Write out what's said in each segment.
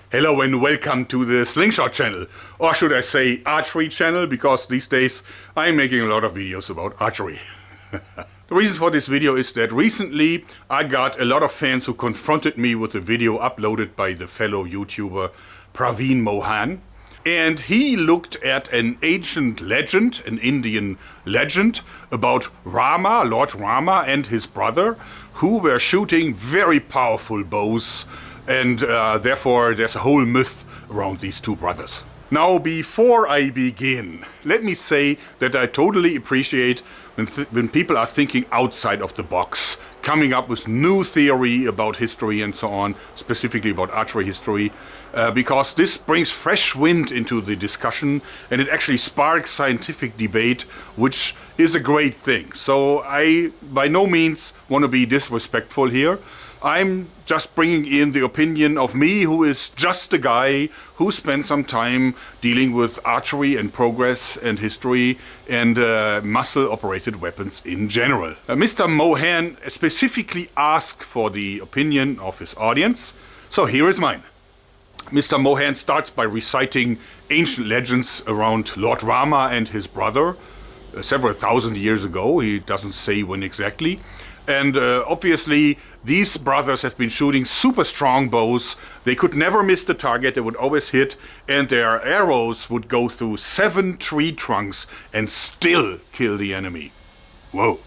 Hello and welcome to the Slingshot channel, or should I say archery channel, because these days I'm making a lot of videos about archery. The reason for this video is that recently I got a lot of fans who confronted me with a video uploaded by the fellow YouTuber Praveen Mohan. And he looked at an ancient legend, an Indian legend, about Rama, Lord Rama and his brother, who were shooting very powerful bows, and therefore there's a whole myth around these two brothers. Now, before I begin, let me say that I totally appreciate when people are thinking outside of the box, coming up with new theory about history and so on, specifically about archery history, because this brings fresh wind into the discussion and it actually sparks scientific debate, which is a great thing. So I by no means want to be disrespectful here. I'm just bringing in the opinion of me, who is just a guy who spent some time dealing with archery and progress and history and muscle-operated weapons in general. Mr. Mohan specifically asked for the opinion of his audience, so here is mine. Mr. Mohan starts by reciting ancient legends around Lord Rama and his brother, several thousand years ago. He doesn't say when exactly. And obviously, these brothers have been shooting super strong bows. They could never miss the target, they would always hit, and their arrows would go through 7 tree trunks and still kill the enemy. Whoa.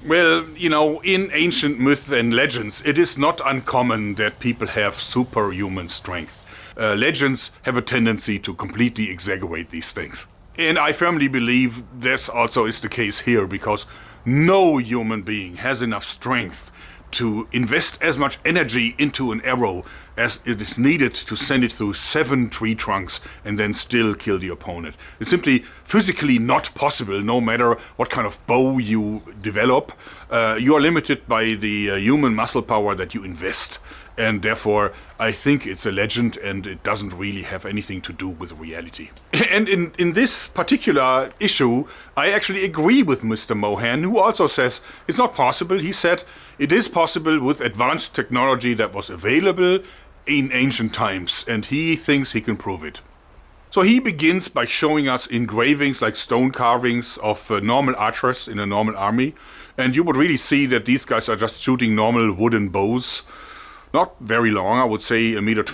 Well, you know, in ancient myths and legends, it is not uncommon that people have superhuman strength. Legends have a tendency to completely exaggerate these things. And I firmly believe this also is the case here, because no human being has enough strength to invest as much energy into an arrow as it is needed to send it through 7 tree trunks and then still kill the opponent. It's simply physically not possible, no matter what kind of bow you develop. You are limited by the human muscle power that you invest. And therefore, I think it's a legend and it doesn't really have anything to do with reality. And in this particular issue, I actually agree with Mr. Mohan, who also says it's not possible. He said it is possible with advanced technology that was available in ancient times, and he thinks he can prove it. So he begins by showing us engravings, like stone carvings of normal archers in a normal army. And you would really see that these guys are just shooting normal wooden bows. Not very long, I would say 1.20 meters,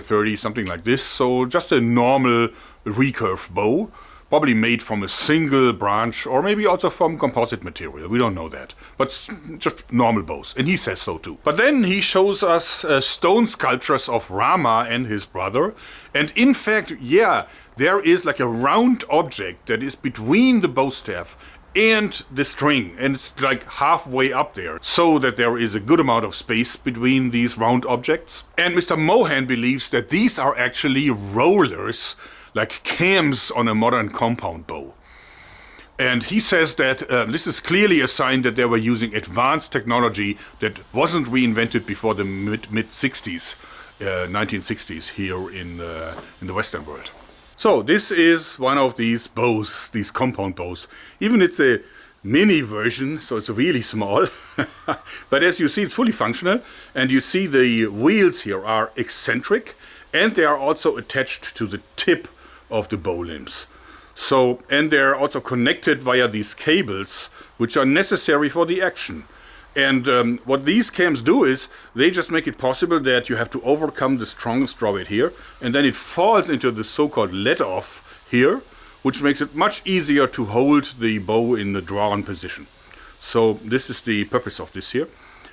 1.30 meters, something like this. So just a normal recurve bow, probably made from a single branch or maybe also from composite material. We don't know that, but just normal bows. And he says so too. But then he shows us stone sculptures of Rama and his brother. And in fact, yeah, there is like a round object that is between the bow staff and the string, and it's like halfway up there, so that there is a good amount of space between these round objects. And Mr. Mohan believes that these are actually rollers, like cams on a modern compound bow. And he says that this is clearly a sign that they were using advanced technology that wasn't reinvented before the mid-60s, 1960s here in the Western world. So this is one of these bows, these compound bows. Even it's a mini version, so it's really small. But as you see, it's fully functional. And you see the wheels here are eccentric, and they are also attached to the tip of the bow limbs. So, and they're also connected via these cables, which are necessary for the action. And what these cams do is they just make it possible that you have to overcome the strongest draw weight here, and then it falls into the so-called let-off here, which makes it much easier to hold the bow in the drawn position. So this is the purpose of this here.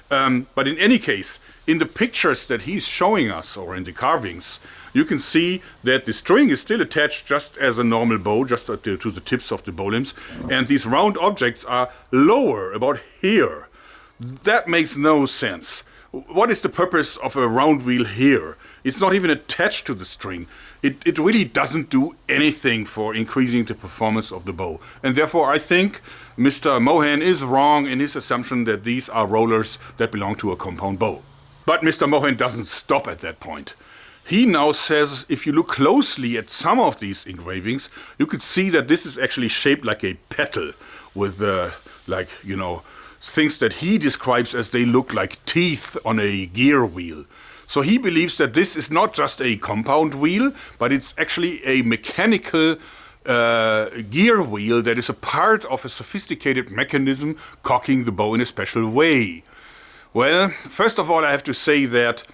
But in any case, in the pictures that he's showing us, or in the carvings, you can see that the string is still attached just as a normal bow, just to the tips of the bow limbs, and these round objects are lower, about here. That makes no sense. What is the purpose of a round wheel here? It's not even attached to the string. It really doesn't do anything for increasing the performance of the bow. And therefore I think Mr. Mohan is wrong in his assumption that these are rollers that belong to a compound bow. But Mr. Mohan doesn't stop at that point. He now says if you look closely at some of these engravings, you could see that this is actually shaped like a petal with things that he describes as they look like teeth on a gear wheel. So he believes that this is not just a compound wheel, but it's actually a mechanical gear wheel that is a part of a sophisticated mechanism cocking the bow in a special way. Well, first of all, I have to say that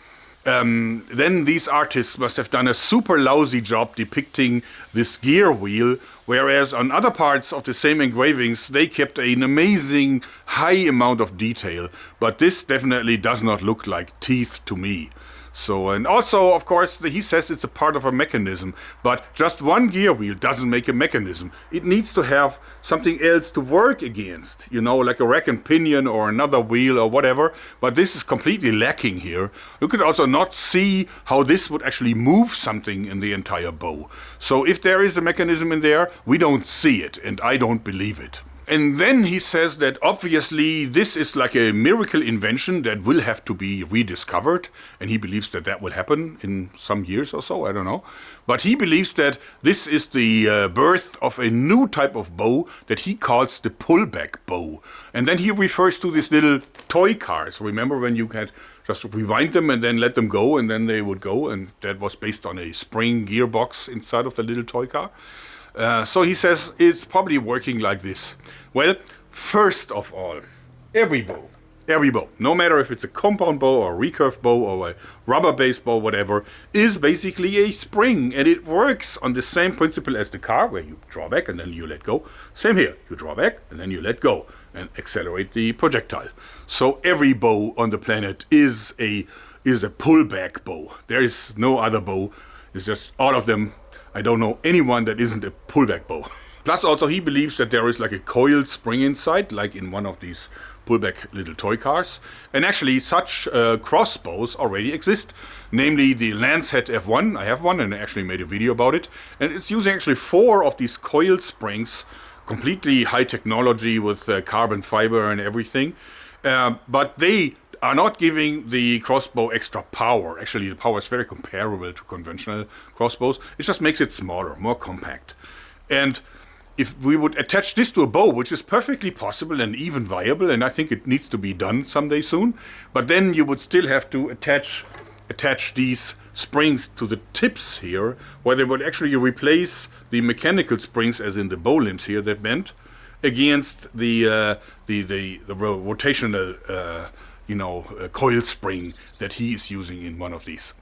then these artists must have done a super lousy job depicting this gear wheel, whereas on other parts of the same engravings they kept an amazing high amount of detail, but this definitely does not look like teeth to me. So, and also, of course, he says it's a part of a mechanism, but just one gear wheel doesn't make a mechanism. It needs to have something else to work against, you know, like a rack and pinion or another wheel or whatever, but this is completely lacking here. You could also not see how this would actually move something in the entire bow. So if there is a mechanism in there, we don't see it, and I don't believe it. And then he says that obviously this is like a miracle invention that will have to be rediscovered, and he believes that that will happen in some years or so, I don't know. But he believes that this is the birth of a new type of bow that he calls the pullback bow. And then he refers to these little toy cars. Remember when you had just rewind them and then let them go, and then they would go, and that was based on a spring gearbox inside of the little toy car. So he says it's probably working like this. Well, first of all, every bow, no matter if it's a compound bow or a recurve bow or a rubber-based bow, whatever, is basically a spring, and it works on the same principle as the car, where you draw back and then you let go. Same here, you draw back and then you let go and accelerate the projectile. So every bow on the planet is a pullback bow. There is no other bow. It's just all of them. I don't know anyone that isn't a pullback bow. Plus also he believes that there is like a coiled spring inside, like in one of these pullback little toy cars. And actually such crossbows already exist, namely the Lancehead F1. I have one and I actually made a video about it. And it's using actually 4 of these coiled springs, completely high technology with carbon fiber and everything. But they are not giving the crossbow extra power. Actually, the power is very comparable to conventional crossbows. It just makes it smaller, more compact. And if we would attach this to a bow, which is perfectly possible and even viable, and I think it needs to be done someday soon, but then you would still have to attach these springs to the tips here, where they would actually replace the mechanical springs, as in the bow limbs here that bent, against the rotational coil spring that he is using in one of these.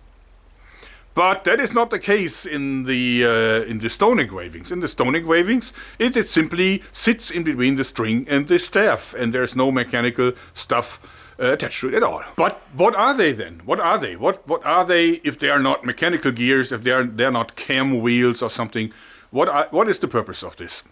But that is not the case in the stone engravings. In the stone engravings, it simply sits in between the string and the staff, and there's no mechanical stuff attached to it at all. But what are they then? What are they? What are they if they are not mechanical gears? If they're not cam wheels or something? What is the purpose of this?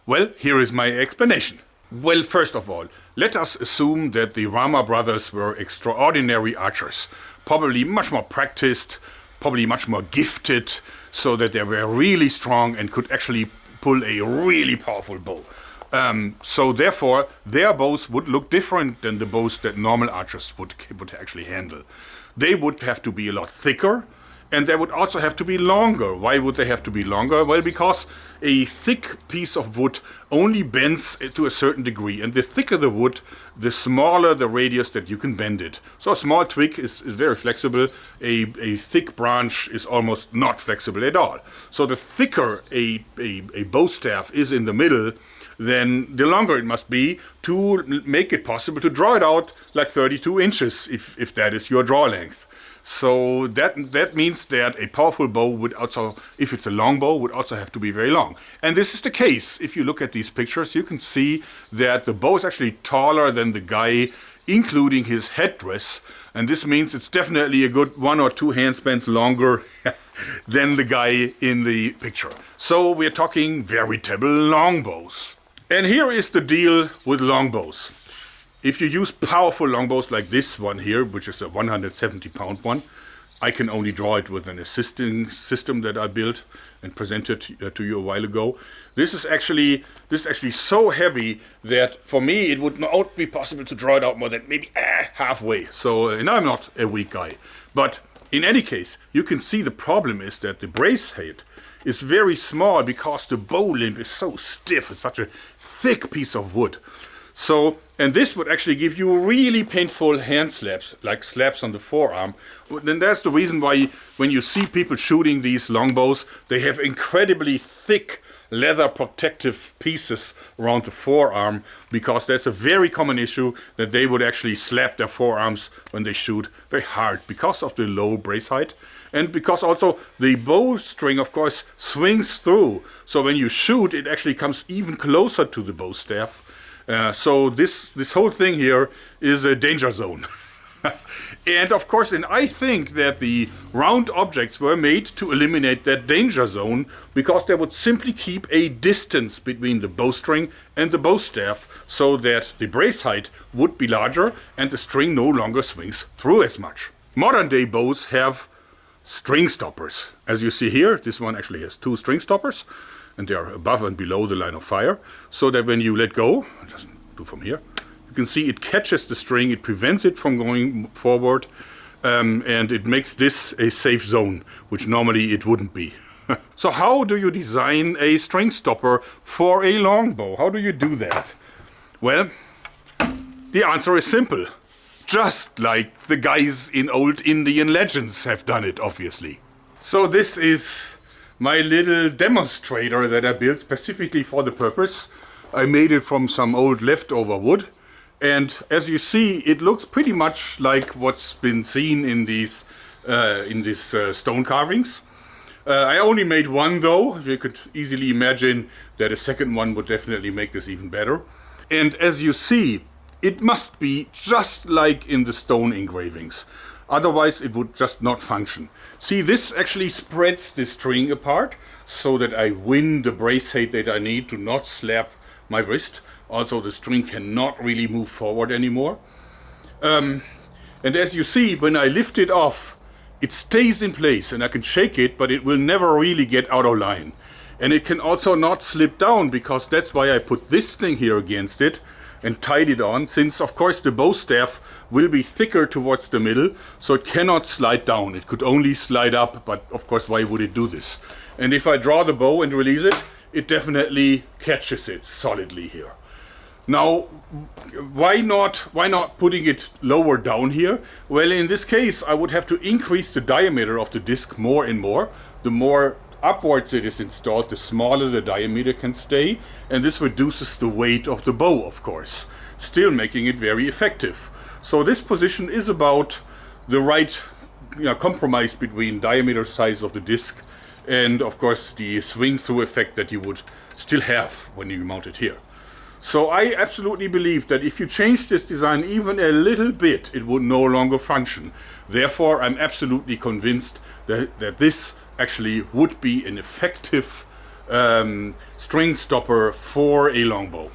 Well, here is my explanation. Well, first of all, let us assume that the Rama brothers were extraordinary archers, probably much more practiced, probably much more gifted, so that they were really strong and could actually pull a really powerful bow. So therefore, their bows would look different than the bows that normal archers would actually handle. They would have to be a lot thicker, and they would also have to be longer. Why would they have to be longer? Well, because a thick piece of wood only bends to a certain degree, and the thicker the wood, the smaller the radius that you can bend it. So a small twig is very flexible. A thick branch is almost not flexible at all. So the thicker a bow staff is in the middle, then the longer it must be to make it possible to draw it out like 32 inches, if that is your draw length. So that means that a powerful bow would also, if it's a long bow, would also have to be very long. And this is the case. If you look at these pictures, you can see that the bow is actually taller than the guy, including his headdress. And this means it's definitely a good 1 or 2 handspans longer than the guy in the picture. So we're talking veritable longbows. And here is the deal with longbows. If you use powerful longbows like this one here, which is a 170-pound one, I can only draw it with an assisting system that I built and presented to you a while ago. This is actually so heavy that for me it would not be possible to draw it out more than maybe halfway. So, and I'm not a weak guy. But in any case, you can see the problem is that the brace head is very small because the bow limb is so stiff. It's such a thick piece of wood. So, and this would actually give you really painful hand slaps, like slaps on the forearm. Then that's the reason why when you see people shooting these longbows, they have incredibly thick leather protective pieces around the forearm, because that's a very common issue that they would actually slap their forearms when they shoot very hard because of the low brace height, and because also the bowstring, of course, swings through. So when you shoot, it actually comes even closer to the bow staff. So this whole thing here is a danger zone. And of course, and I think that the round objects were made to eliminate that danger zone, because they would simply keep a distance between the bowstring and the bow staff, so that the brace height would be larger and the string no longer swings through as much. Modern day bows have string stoppers. As you see here, this one actually has 2 string stoppers, and they are above and below the line of fire, so that when you let go, just do from here, you can see it catches the string, it prevents it from going forward, and it makes this a safe zone, which normally it wouldn't be. So how do you design a string stopper for a longbow? How do you do that? Well, the answer is simple. Just like the guys in old Indian legends have done it, obviously. So this is my little demonstrator that I built specifically for the purpose. I made it from some old leftover wood. And as you see, it looks pretty much like what's been seen in these stone carvings. I only made one though. You could easily imagine that a second one would definitely make this even better. And as you see, it must be just like in the stone engravings. Otherwise it would just not function. See, this actually spreads the string apart so that I win the brace height that I need to not slap my wrist. Also, the string cannot really move forward anymore. And as you see, when I lift it off, it stays in place and I can shake it, but it will never really get out of line. And it can also not slip down, because that's why I put this thing here against it and tied it on, since of course the bow staff will be thicker towards the middle, so it cannot slide down. It could only slide up, but of course, why would it do this? And if I draw the bow and release it, it definitely catches it solidly here. Now, why not putting it lower down here? Well, in this case, I would have to increase the diameter of the disc more and more. The more upwards it is installed, the smaller the diameter can stay, and this reduces the weight of the bow, of course, still making it very effective. So this position is about the right compromise between diameter size of the disc and, of course, the swing-through effect that you would still have when you mount it here. So I absolutely believe that if you change this design even a little bit, it would no longer function. Therefore, I'm absolutely convinced that this actually would be an effective string stopper for a longbow.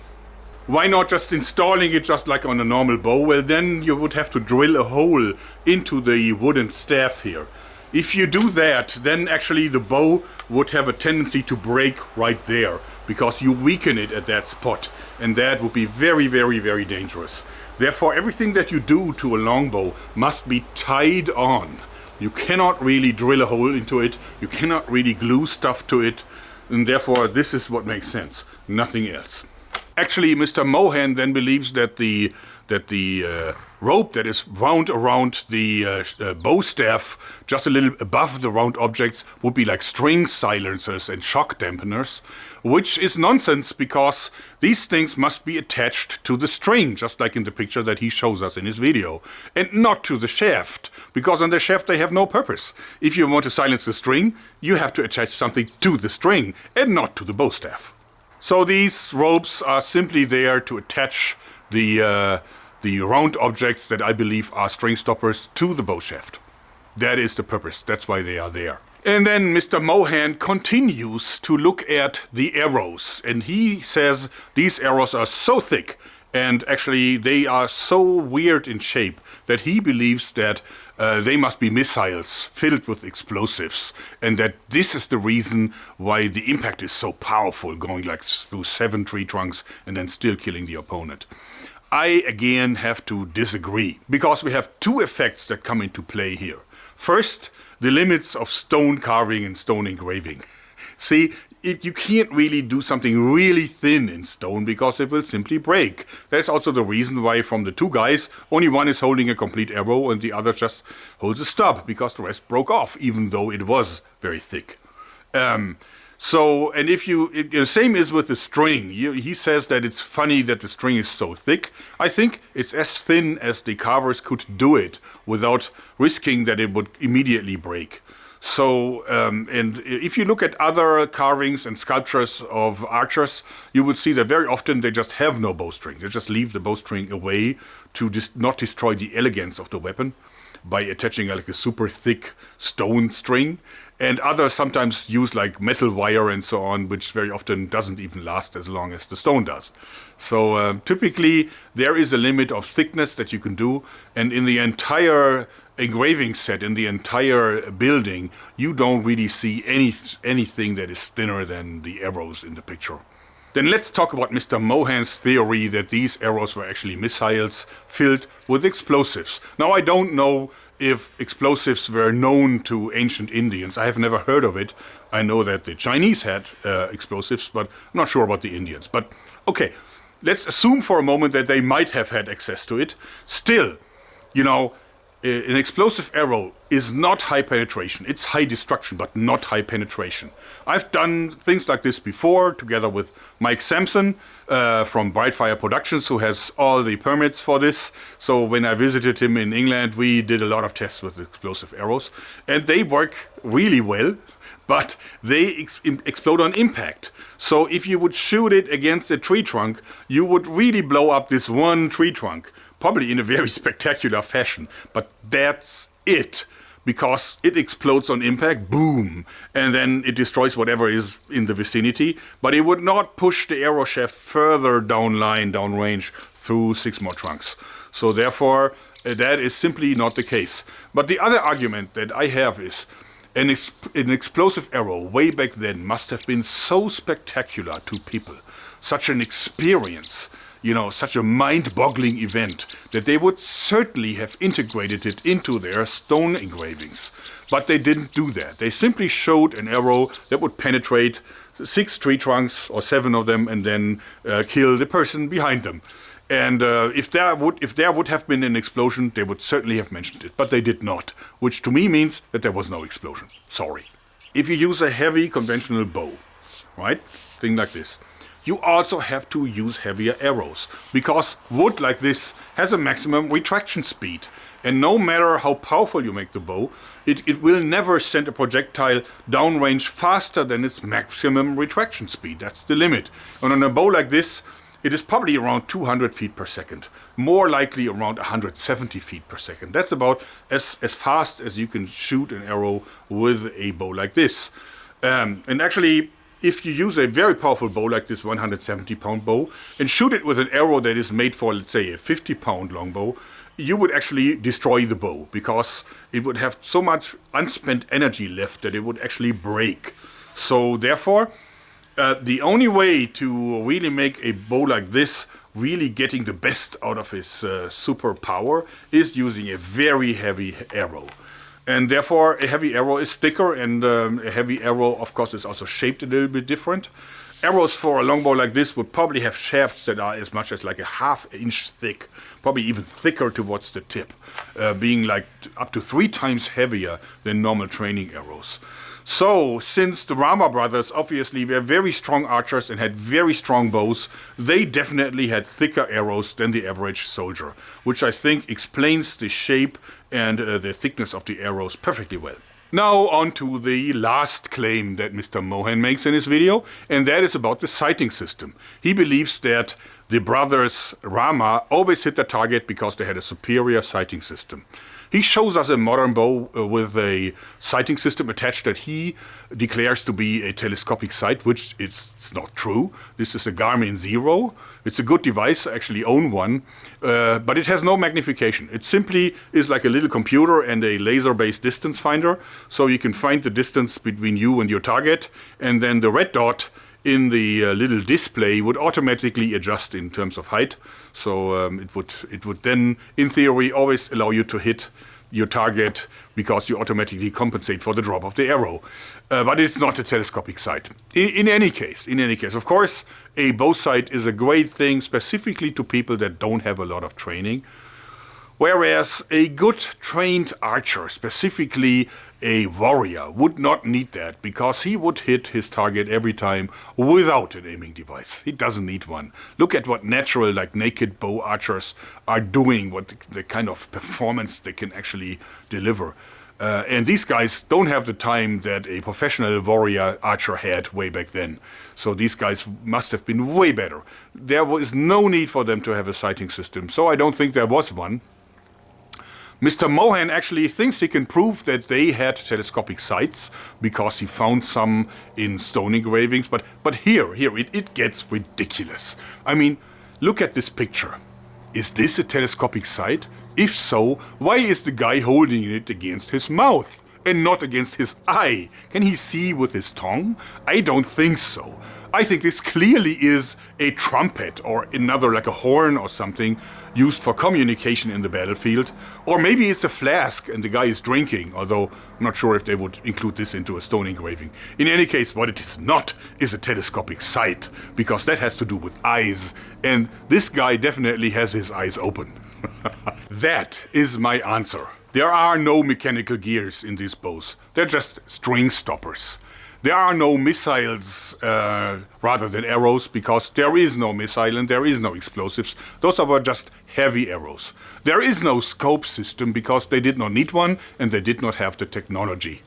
Why not just installing it just like on a normal bow? Well, then you would have to drill a hole into the wooden staff here. If you do that, then actually the bow would have a tendency to break right there, because you weaken it at that spot, and that would be very, very, very dangerous. Therefore, everything that you do to a longbow must be tied on. You cannot really drill a hole into it, you cannot really glue stuff to it, and therefore this is what makes sense, nothing else. Actually, Mr. Mohan then believes that the rope that is wound around the bow staff just a little above the round objects would be like string silencers and shock dampeners, which is nonsense, because these things must be attached to the string, just like in the picture that he shows us in his video, and not to the shaft, because on the shaft they have no purpose. If you want to silence the string, you have to attach something to the string and not to the bow staff. So these ropes are simply there to attach the round objects that I believe are string stoppers to the bow shaft. That is the purpose, that's why they are there. And then Mr. Mohan continues to look at the arrows, and he says these arrows are so thick, and actually they are so weird in shape, that he believes that they must be missiles filled with explosives, and that this is the reason why the impact is so powerful, going like through 7 tree trunks and then still killing the opponent. I again have to disagree, because we have 2 effects that come into play here. First, the limits of stone carving and stone engraving. See, you can't really do something really thin in stone because it will simply break. That's also the reason why from the two guys, only one is holding a complete arrow and the other just holds a stub, because the rest broke off, even though it was very thick. And if the same is with the string. He says that it's funny that the string is so thick. I think it's as thin as the carvers could do it without risking that it would immediately break. So, and if you look at other carvings and sculptures of archers, you would see that very often they just have no bowstring. They just leave the bowstring away to not destroy the elegance of the weapon by attaching like a super thick stone string. And others sometimes use like metal wire and so on, which very often doesn't even last as long as the stone does. So typically there is a limit of thickness that you can do, and in the entire engraving set, in the entire building, you don't really see anything that is thinner than the arrows in the picture. Then let's talk about Mr. Mohan's theory that these arrows were actually missiles filled with explosives. Now, I don't know if explosives were known to ancient Indians. I have never heard of it. I know that the Chinese had explosives, but I'm not sure about the Indians. But okay, let's assume for a moment that they might have had access to it. Still, you know, an explosive arrow is not high penetration. It's high destruction, but not high penetration. I've done things like this before, together with Mike Sampson from Brightfire Productions, who has all the permits for this. So when I visited him in England, we did a lot of tests with explosive arrows, and they work really well, but they explode on impact. So if you would shoot it against a tree trunk, you would really blow up this one tree trunk, probably in a very spectacular fashion. But that's it, because it explodes on impact, boom, and then it destroys whatever is in the vicinity, but it would not push the arrow shaft further downrange through 6 more trunks. So therefore, that is simply not the case. But the other argument that I have is, an explosive arrow way back then must have been so spectacular to people, such an experience, you know, such a mind-boggling event, that they would certainly have integrated it into their stone engravings. But they didn't do that. They simply showed an arrow that would penetrate 6 tree trunks, or 7 of them, and then kill the person behind them. And if there would have been an explosion, they would certainly have mentioned it. But they did not, which to me means that there was no explosion. Sorry. If you use a heavy conventional bow, right, thing like this, you also have to use heavier arrows, because wood like this has a maximum retraction speed. And no matter how powerful you make the bow, it will never send a projectile downrange faster than its maximum retraction speed. That's the limit. And on a bow like this, it is probably around 200 feet per second, more likely around 170 feet per second. That's about as fast as you can shoot an arrow with a bow like this. And actually, if you use a very powerful bow like this 170-pound bow and shoot it with an arrow that is made for, let's say, a 50-pound longbow, you would actually destroy the bow, because it would have so much unspent energy left that it would actually break. So therefore, the only way to really make a bow like this really getting the best out of his superpower is using a very heavy arrow. And therefore, a heavy arrow is thicker, and a heavy arrow, of course, is also shaped a little bit different. Arrows for a longbow like this would probably have shafts that are as much as like a ½ inch thick, probably even thicker towards the tip, being like up to 3 times heavier than normal training arrows. So, since the Rama brothers obviously were very strong archers and had very strong bows, they definitely had thicker arrows than the average soldier, which I think explains the shape and the thickness of the arrows perfectly well. Now on to the last claim that Mr. Mohan makes in his video, and that is about the sighting system. He believes that the brothers Rama always hit their target because they had a superior sighting system. He shows us a modern bow with a sighting system attached that he declares to be a telescopic sight, which it's not true. This is a Garmin Zero. It's a good device, I actually own one, but it has no magnification. It simply is like a little computer and a laser-based distance finder, so you can find the distance between you and your target, and then the red dot in the little display would automatically adjust in terms of height. So it would then, in theory, always allow you to hit your target because you automatically compensate for the drop of the arrow. But it's not a telescopic sight. In any case, of course, a bow sight is a great thing specifically to people that don't have a lot of training. Whereas a good trained archer, specifically a warrior, would not need that because he would hit his target every time without an aiming device. He doesn't need one. Look at what natural, like naked bow archers are doing, what the kind of performance they can actually deliver. And these guys don't have the time that a professional warrior archer had way back then. So these guys must have been way better. There was no need for them to have a sighting system, so I don't think there was one. Mr. Mohan actually thinks he can prove that they had telescopic sights because he found some in stone engravings, but here it gets ridiculous. I mean, look at this picture. Is this a telescopic sight? If so, why is the guy holding it against his mouth and not against his eye? Can he see with his tongue? I don't think so. I think this clearly is a trumpet or another, like a horn or something, used for communication in the battlefield. Or maybe it's a flask and the guy is drinking, although I'm not sure if they would include this into a stone engraving. In any case, what it is not is a telescopic sight, because that has to do with eyes, and this guy definitely has his eyes open. That is my answer. There are no mechanical gears in these bows. They're just string stoppers. There are no missiles rather than arrows, because there is no missile and there is no explosives. Those are just heavy arrows. There is no scope system because they did not need one and they did not have the technology.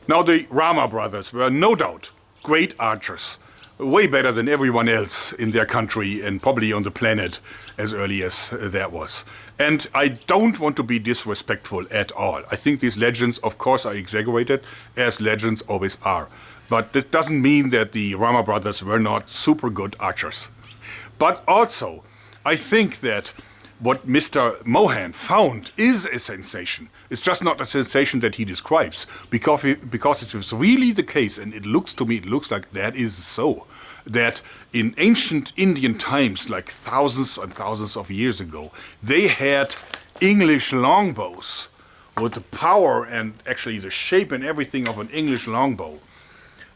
Now, the Rama brothers were no doubt great archers, way better than everyone else in their country and probably on the planet as early as that was. And I don't want to be disrespectful at all. I think these legends, of course, are exaggerated, as legends always are. But that doesn't mean that the Rama brothers were not super good archers. But also, I think that what Mr. Mohan found is a sensation. It's just not a sensation that he describes, because it's really the case, and it looks like that is so, that in ancient Indian times, like thousands and thousands of years ago, they had English longbows with the power and actually the shape and everything of an English longbow.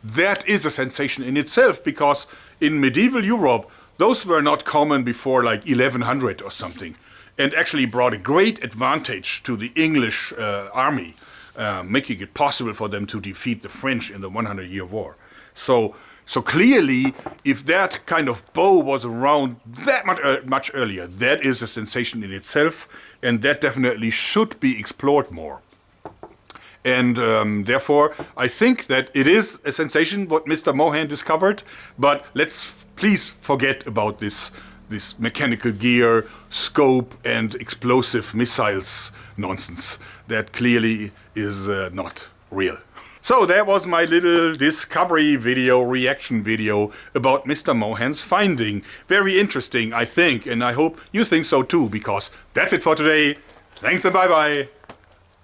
That is a sensation in itself, because in medieval Europe, those were not common before like 1100 or something, and actually brought a great advantage to the English army, making it possible for them to defeat the French in the 100-Year War. So clearly, if that kind of bow was around that much earlier, that is a sensation in itself, and that definitely should be explored more. And therefore, I think that it is a sensation what Mr. Mohan discovered, but let's please forget about this mechanical gear, scope, and explosive missiles nonsense. That clearly is not real. So that was my little discovery video, reaction video about Mr. Mohan's finding. Very interesting, I think, and I hope you think so too, because that's it for today. Thanks and bye-bye.